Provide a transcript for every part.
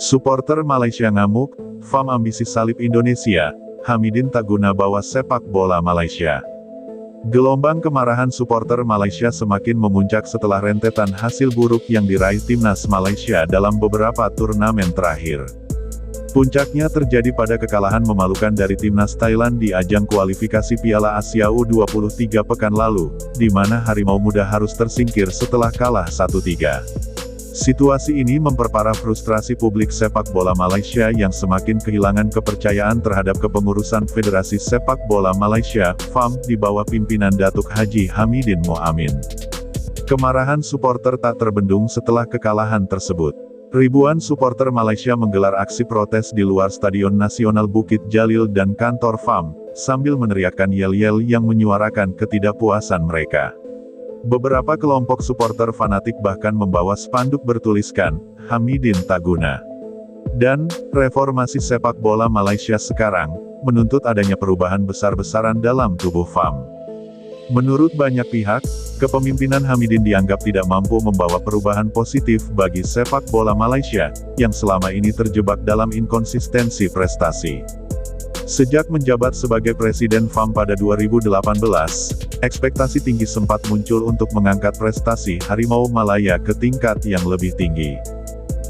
Suporter Malaysia ngamuk, FAM ambisi salib Indonesia, Hamidin tak guna bawa sepak bola Malaysia. Gelombang kemarahan suporter Malaysia semakin memuncak setelah rentetan hasil buruk yang diraih timnas Malaysia dalam beberapa turnamen terakhir. Puncaknya terjadi pada kekalahan memalukan dari timnas Thailand di ajang kualifikasi Piala Asia U23 pekan lalu, di mana Harimau Muda harus tersingkir setelah kalah 1-3. Situasi ini memperparah frustrasi publik sepak bola Malaysia yang semakin kehilangan kepercayaan terhadap kepengurusan Federasi Sepak Bola Malaysia, FAM, di bawah pimpinan Datuk Haji Hamidin Moamin. Kemarahan suporter tak terbendung setelah kekalahan tersebut. Ribuan suporter Malaysia menggelar aksi protes di luar Stadion Nasional Bukit Jalil dan kantor FAM, sambil meneriakkan yel-yel yang menyuarakan ketidakpuasan mereka. Beberapa kelompok suporter fanatik bahkan membawa spanduk bertuliskan, Hamidin tak guna. Dan, reformasi sepak bola Malaysia sekarang, menuntut adanya perubahan besar-besaran dalam tubuh FAM. Menurut banyak pihak, kepemimpinan Hamidin dianggap tidak mampu membawa perubahan positif bagi sepak bola Malaysia, yang selama ini terjebak dalam inkonsistensi prestasi. Sejak menjabat sebagai Presiden FAM pada 2018, ekspektasi tinggi sempat muncul untuk mengangkat prestasi Harimau Malaya ke tingkat yang lebih tinggi.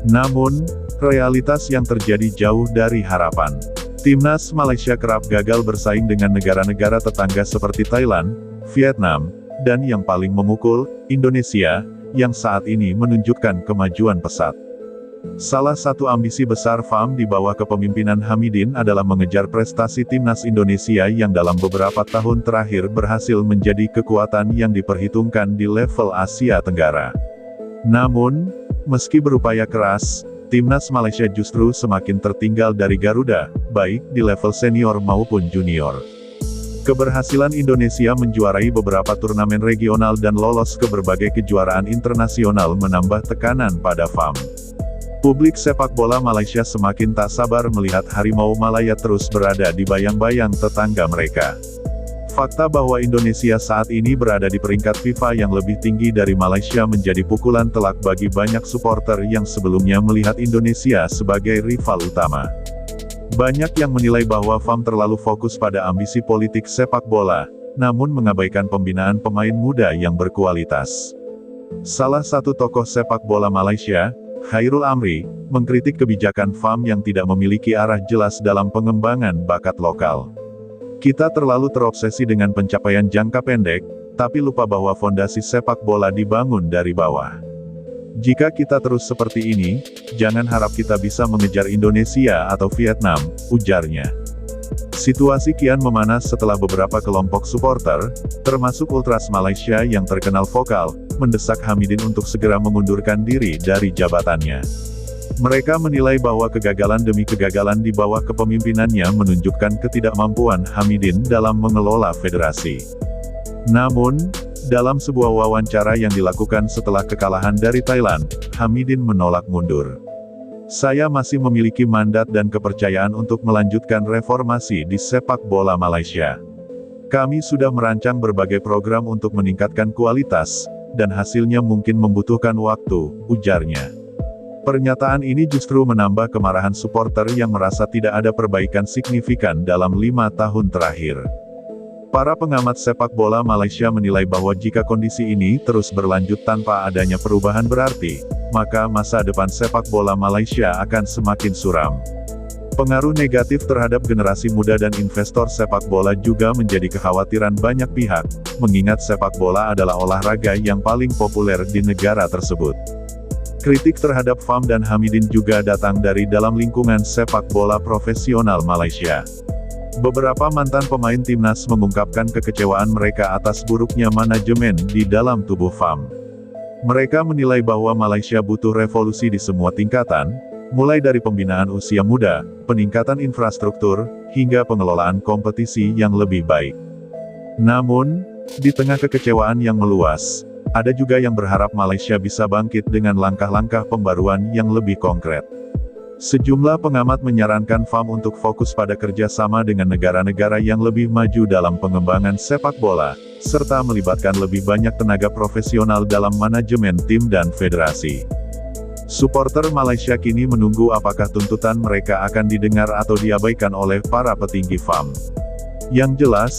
Namun, realitas yang terjadi jauh dari harapan. Timnas Malaysia kerap gagal bersaing dengan negara-negara tetangga seperti Thailand, Vietnam, dan yang paling memukul, Indonesia, yang saat ini menunjukkan kemajuan pesat. Salah satu ambisi besar FAM di bawah kepemimpinan Hamidin adalah mengejar prestasi timnas Indonesia yang dalam beberapa tahun terakhir berhasil menjadi kekuatan yang diperhitungkan di level Asia Tenggara. Namun, meski berupaya keras, timnas Malaysia justru semakin tertinggal dari Garuda, baik di level senior maupun junior. Keberhasilan Indonesia menjuarai beberapa turnamen regional dan lolos ke berbagai kejuaraan internasional menambah tekanan pada FAM. Publik sepak bola Malaysia semakin tak sabar melihat Harimau Malaya terus berada di bayang-bayang tetangga mereka. Fakta bahwa Indonesia saat ini berada di peringkat FIFA yang lebih tinggi dari Malaysia menjadi pukulan telak bagi banyak suporter yang sebelumnya melihat Indonesia sebagai rival utama. Banyak yang menilai bahwa FAM terlalu fokus pada ambisi politik sepak bola, namun mengabaikan pembinaan pemain muda yang berkualitas. Salah satu tokoh sepak bola Malaysia, Khairul Amri, mengkritik kebijakan FAM yang tidak memiliki arah jelas dalam pengembangan bakat lokal. Kita terlalu terobsesi dengan pencapaian jangka pendek, tapi lupa bahwa fondasi sepak bola dibangun dari bawah. Jika kita terus seperti ini, jangan harap kita bisa mengejar Indonesia atau Vietnam, ujarnya. Situasi kian memanas setelah beberapa kelompok suporter, termasuk Ultras Malaysia yang terkenal vokal, mendesak Hamidin untuk segera mengundurkan diri dari jabatannya. Mereka menilai bahwa kegagalan demi kegagalan di bawah kepemimpinannya menunjukkan ketidakmampuan Hamidin dalam mengelola federasi. Namun, dalam sebuah wawancara yang dilakukan setelah kekalahan dari Thailand, Hamidin menolak mundur. Saya masih memiliki mandat dan kepercayaan untuk melanjutkan reformasi di sepak bola Malaysia. Kami sudah merancang berbagai program untuk meningkatkan kualitas, dan hasilnya mungkin membutuhkan waktu, ujarnya. Pernyataan ini justru menambah kemarahan suporter yang merasa tidak ada perbaikan signifikan dalam 5 tahun terakhir. Para pengamat sepak bola Malaysia menilai bahwa jika kondisi ini terus berlanjut tanpa adanya perubahan berarti, maka masa depan sepak bola Malaysia akan semakin suram. Pengaruh negatif terhadap generasi muda dan investor sepak bola juga menjadi kekhawatiran banyak pihak, mengingat sepak bola adalah olahraga yang paling populer di negara tersebut. Kritik terhadap FAM dan Hamidin juga datang dari dalam lingkungan sepak bola profesional Malaysia. Beberapa mantan pemain timnas mengungkapkan kekecewaan mereka atas buruknya manajemen di dalam tubuh FAM. Mereka menilai bahwa Malaysia butuh revolusi di semua tingkatan, mulai dari pembinaan usia muda, peningkatan infrastruktur, hingga pengelolaan kompetisi yang lebih baik. Namun, di tengah kekecewaan yang meluas, ada juga yang berharap Malaysia bisa bangkit dengan langkah-langkah pembaruan yang lebih konkret. Sejumlah pengamat menyarankan FAM untuk fokus pada kerjasama dengan negara-negara yang lebih maju dalam pengembangan sepak bola, serta melibatkan lebih banyak tenaga profesional dalam manajemen tim dan federasi. Supporter Malaysia kini menunggu apakah tuntutan mereka akan didengar atau diabaikan oleh para petinggi FAM. Yang jelas,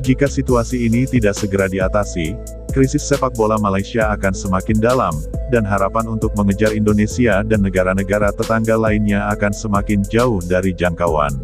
jika situasi ini tidak segera diatasi, krisis sepak bola Malaysia akan semakin dalam, dan harapan untuk mengejar Indonesia dan negara-negara tetangga lainnya akan semakin jauh dari jangkauan.